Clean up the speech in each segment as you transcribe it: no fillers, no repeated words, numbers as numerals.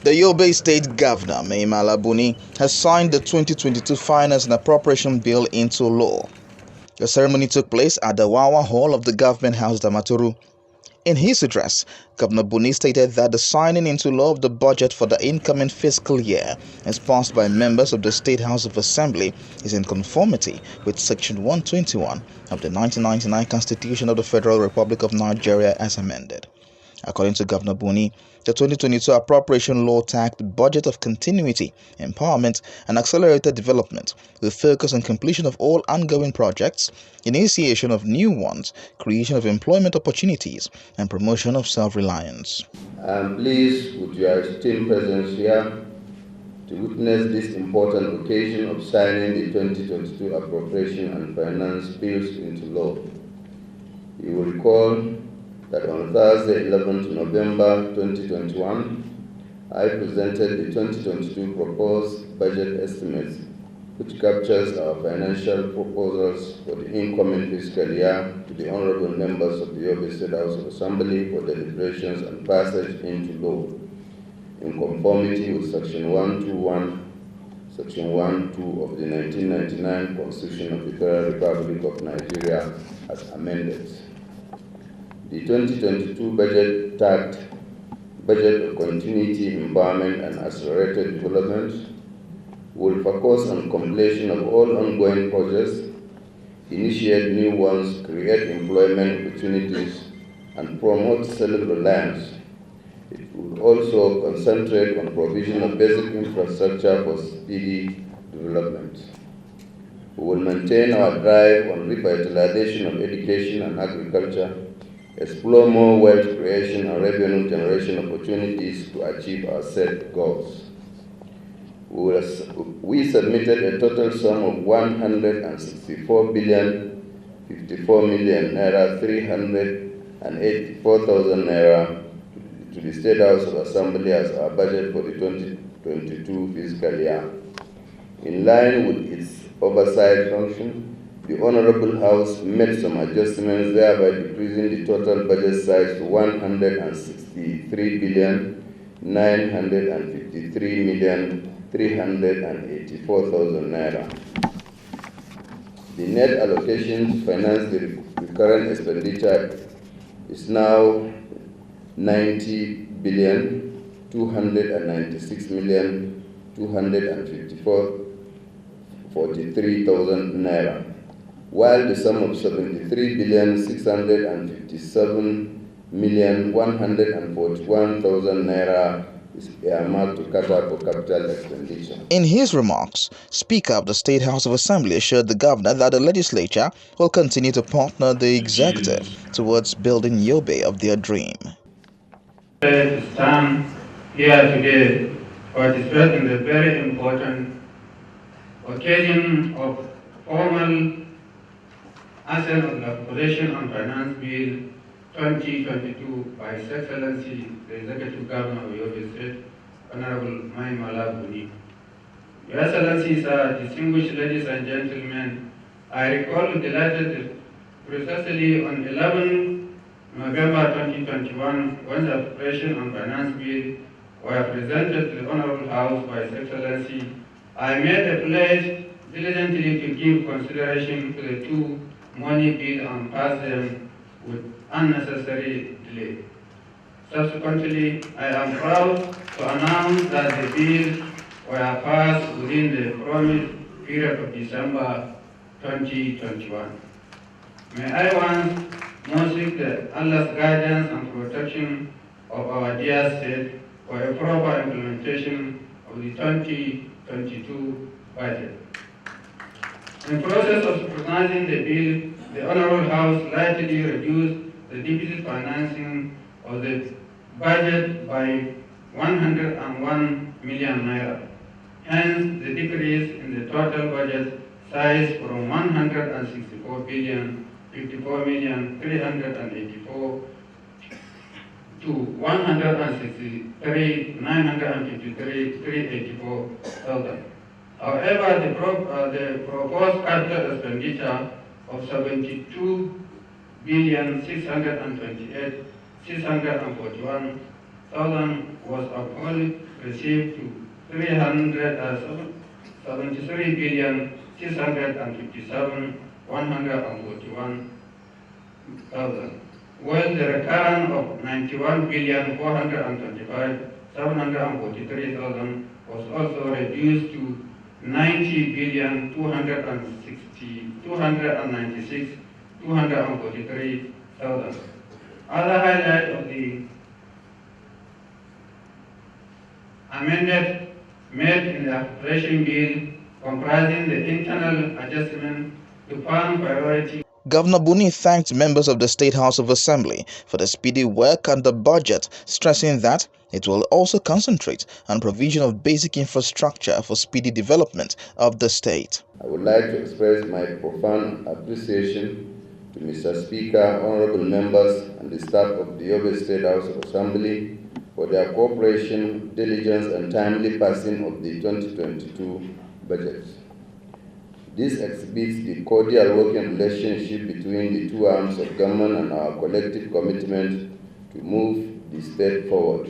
The Yobe State Governor, Buni, has signed the 2022 Finance and Appropriation Bill into law. The ceremony took place at the Wawa Hall of the Government House, Damaturu. In his address, Governor Buni stated that the signing into law of the budget for the incoming fiscal year, as passed by members of the State House of Assembly, is in conformity with Section 121 of the 1999 Constitution of the Federal Republic of Nigeria as amended. According to Governor Buni, the 2022 appropriation law tacked budget of continuity, empowerment, and accelerated development with focus on completion of all ongoing projects, initiation of new ones, creation of employment opportunities, and promotion of self-reliance. I am pleased with your esteemed presence here to witness this important occasion of signing the 2022 Appropriation and Finance Bills into law. You will recall that on Thursday, 11th November 2021, I presented the 2022 proposed budget estimates, which captures our financial proposals for the incoming fiscal year to the honorable members of the Yobe State House of Assembly for deliberations and passage into law, in conformity with Section 121, Section 12 of the 1999 Constitution of the Federal Republic of Nigeria as amended. The 2022 budget tagged budget of continuity, empowerment, and accelerated development will focus on completion of all ongoing projects, initiate new ones, create employment opportunities, and promote self-reliance. It will also concentrate on provision of basic infrastructure for speedy development. We will maintain our drive on revitalization of education and agriculture, explore more wealth creation and revenue generation opportunities to achieve our set goals. We submitted a total sum of 164 billion 54 million naira 384,000 naira to the State House of Assembly as our budget for the 2022 fiscal year. In line with its oversight function, the Honorable House made some adjustments, thereby decreasing the total budget size to 163 billion 953 million 384,000 naira. The net allocation to finance the recurrent expenditure is now 90 billion 296 million 254 43,000 naira, while the sum of 73 billion 657 million 141,000 naira is earmarked to cater for capital expenditure. In his remarks, Speaker of the State House of Assembly assured the governor that the legislature will continue to partner the executive towards building Yobe of their dream. To stand here today, participate in the very important occasion of formal assent of the Appropriation and Finance Bill 2022 by His Excellency the Executive Governor of Yobe State, Honorable Buni. Your Excellencies, distinguished ladies and gentlemen, I recall delighted precisely on 11 November 2021 when the Appropriation and Finance Bill were presented to the Honorable House by His Excellency. I made a pledge diligently to give consideration to the two money bills and pass them with unnecessary delay. Subsequently, I am proud to announce that the bills were passed within the promised period of December 2021. May I once more seek Allah's guidance and protection of our dear state for a proper implementation of the 2022 budget. In the process of scrutinizing the bill, the Honorable House slightly reduced the deficit financing of the budget by 101 million naira. Hence, the decrease in the total budget size from 164 billion 54 million 384 to 163 953 384,000. However, the proposed capital expenditure of 72 billion 628 641 was only received to 373 billion 657 141,000, while the recurrent of 91 billion 425 743,000 was also reduced to 90 billion 296 243,000. Other highlight of the amended made in the appropriation bill comprising the internal adjustment to fund priority. Governor Buni thanked members of the State House of Assembly for the speedy work on the budget, stressing that it will also concentrate on provision of basic infrastructure for speedy development of the state. I would like to express my profound appreciation to Mr. Speaker, honorable members, and the staff of the Yobe State House of Assembly for their cooperation, diligence, and timely passing of the 2022 budget. This exhibits the cordial working relationship between the two arms of government and our collective commitment to move the state forward.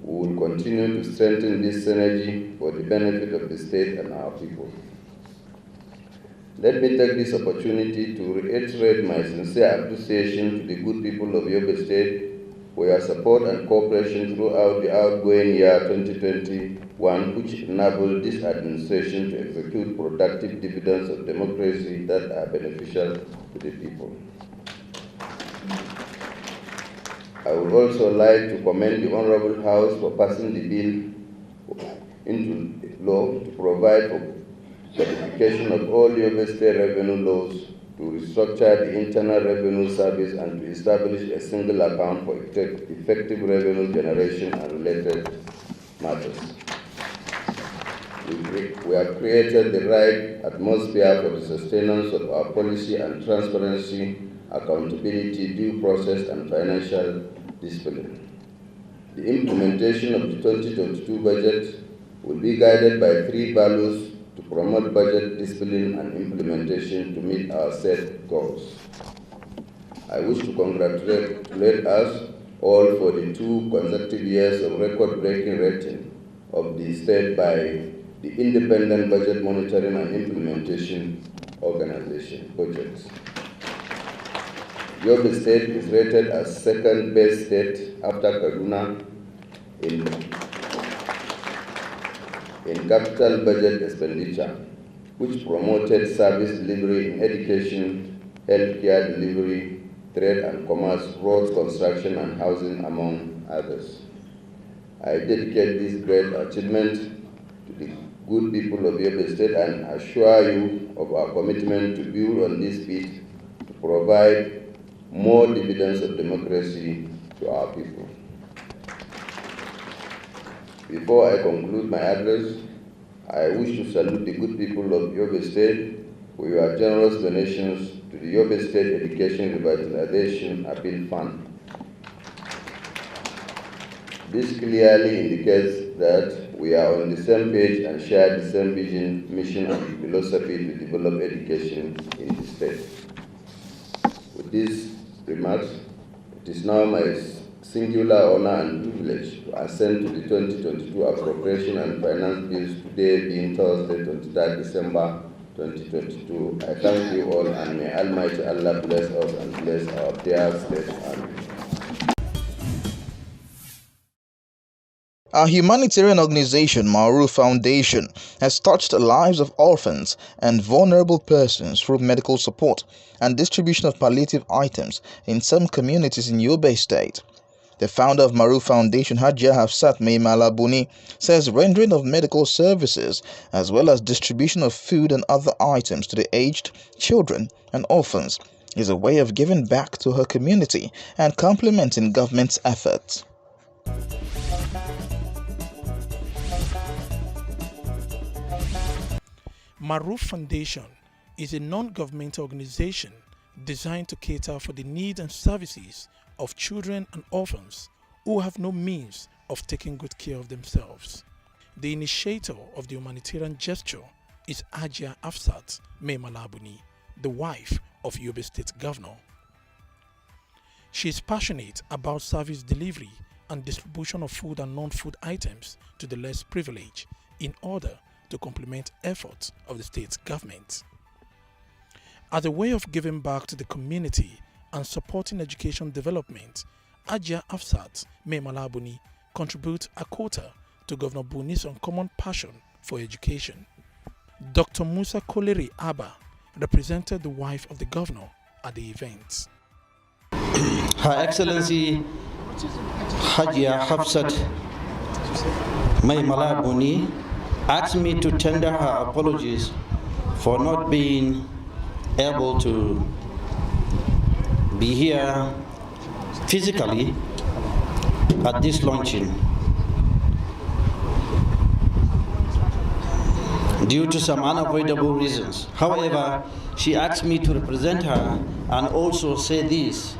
We will continue to strengthen this synergy for the benefit of the state and our people. Let me take this opportunity to reiterate my sincere appreciation to the good people of Yobe State for your support and cooperation throughout the outgoing year 2021, which enabled this administration to execute productive dividends of democracy that are beneficial to the people. I would also like to commend the Honorable House for passing the bill into law to provide for certification of all Yobe State revenue laws, to restructure the Internal Revenue Service, and to establish a single account for effective revenue generation and related matters. We have created the right atmosphere for the sustenance of our policy and transparency, accountability, due process, and financial discipline. The implementation of the 2022 budget will be guided by three values to promote budget discipline and implementation to meet our set goals. I wish to congratulate us all for the 2 consecutive years of record-breaking rating of the state by the Independent Budget Monitoring and Implementation Organization, budgets. Yobe State is rated as second best state after Kaduna in capital budget expenditure, which promoted service delivery in education, healthcare delivery, trade and commerce, roads construction and housing, among others. I dedicate this great achievement to the good people of Yobe State and assure you of our commitment to build on this feat to provide more dividends of democracy to our people. Before I conclude my address, I wish to salute the good people of Yobe State for your generous donations to the Yobe State Education Revitalization Appeal Fund. This clearly indicates that we are on the same page and share the same vision, mission, and philosophy to develop education in the state. With these remarks, it is now my singular honor and privilege to assent to the 2022 Appropriation and Finance Bills, today being Thursday, 23rd December 2022. I thank you all, and may Almighty Allah bless us and bless our dear state. Amen. Our humanitarian organization, Maru Foundation, has touched the lives of orphans and vulnerable persons through medical support and distribution of palliative items in some communities in Yobe State. The founder of Maru Foundation, Hajia Hafsat Meimala Buni, says rendering of medical services as well as distribution of food and other items to the aged, children and orphans is a way of giving back to her community and complementing government's efforts. Maru Foundation is a non-governmental organization designed to cater for the needs and services of children and orphans who have no means of taking good care of themselves. The initiator of the humanitarian gesture is Hajia Hafsat Meimala Buni, the wife of Yobe State Governor. She is passionate about service delivery and distribution of food and non-food items to the less privileged in order to complement efforts of the state government. As a way of giving back to the community and supporting education development, Ajia Afsat Mai Mala Buni contributes a quota to Governor Buni's uncommon passion for education. Dr. Musa Koleri Abba represented the wife of the governor at the event. Her Excellency Hajia Hafsat Mai Mala Buni asked me to tender her apologies for not being able to be here physically at this launching due to some unavoidable reasons. However, she asked me to represent her and also say this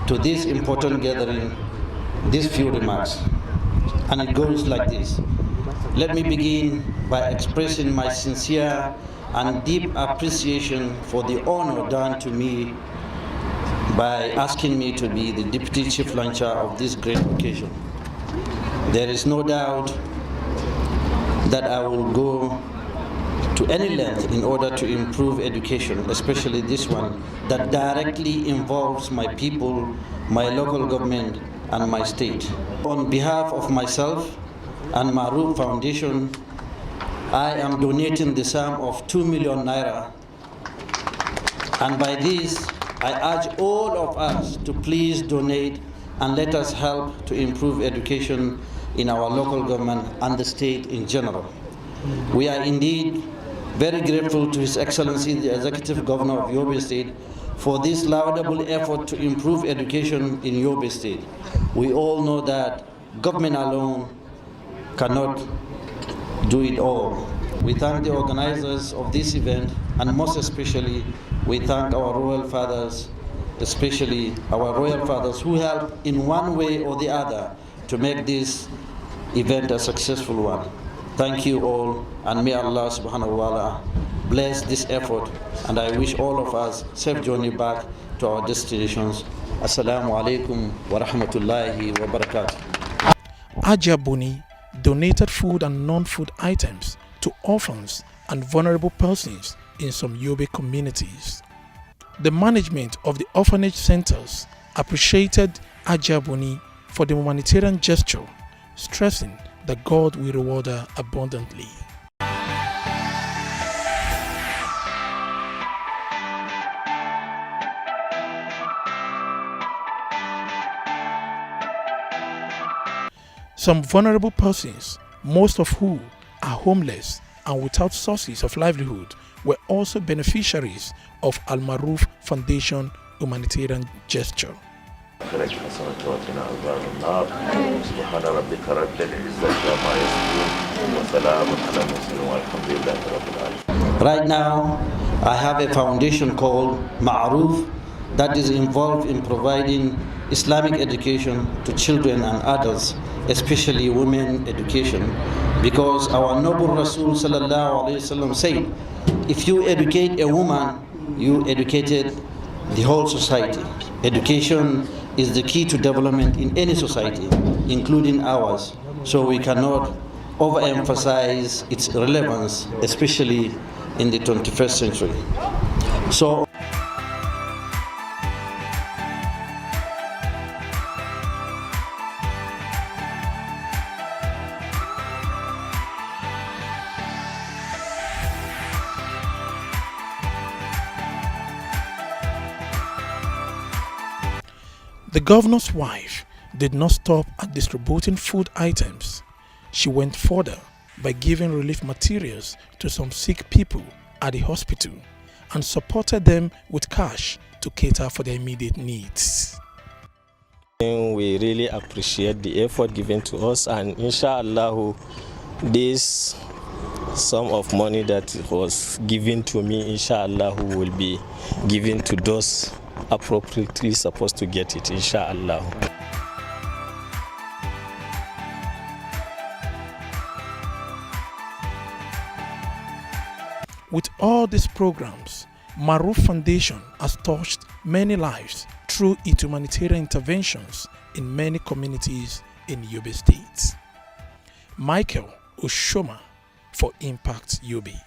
to this important gathering, these few remarks. And it goes like this. Let me begin by expressing my sincere and deep appreciation for the honor done to me by asking me to be the Deputy Chief Launcher of this great occasion. There is no doubt that I will go to any length in order to improve education, especially this one that directly involves my people, my local government, and my state. On behalf of myself and Maruf Foundation, I am donating the sum of 2 million naira, and by this I urge all of us to please donate and let us help to improve education in our local government and the state in general. We are indeed very grateful to His Excellency the Executive Governor of Yobe State for this laudable effort to improve education in Yobe State. We all know that government alone cannot do it all. We thank the organizers of this event, and most especially we thank our royal fathers, especially our royal fathers who helped in one way or the other to make this event a successful one. Thank you all, and may Allah subhanahu wa ta'ala bless this effort, and I wish all of us safe journey back to our destinations. Assalamu alaikum wa rahmatullahi wa barakatuh. Ajia Buni donated food and non-food items to orphans and vulnerable persons in some Yobe communities. The management of the orphanage centers appreciated Ajia Buni for the humanitarian gesture, stressing that God will reward her abundantly. Some vulnerable persons, most of whom are homeless and without sources of livelihood, were also beneficiaries of Al Maruf Foundation humanitarian gesture. Right now, I have a foundation called Ma'ruf that is involved in providing Islamic education to children and adults, especially women education, because our noble Rasul sallallahu alaihi wasallam said, if you educate a woman, you educated the whole society. Education is the key to development in any society, including ours, so we cannot overemphasize its relevance, especially in the 21st century. So the governor's wife did not stop at distributing food items. She went further by giving relief materials to some sick people at the hospital and supported them with cash to cater for their immediate needs. We really appreciate the effort given to us, and inshallah this sum of money that was given to me, inshallah, will be given to those appropriately supposed to get it, inshallah. With all these programs, Maruf Foundation has touched many lives through its humanitarian interventions in many communities in Yobe State. Michael Oshoma for Impact Yobe.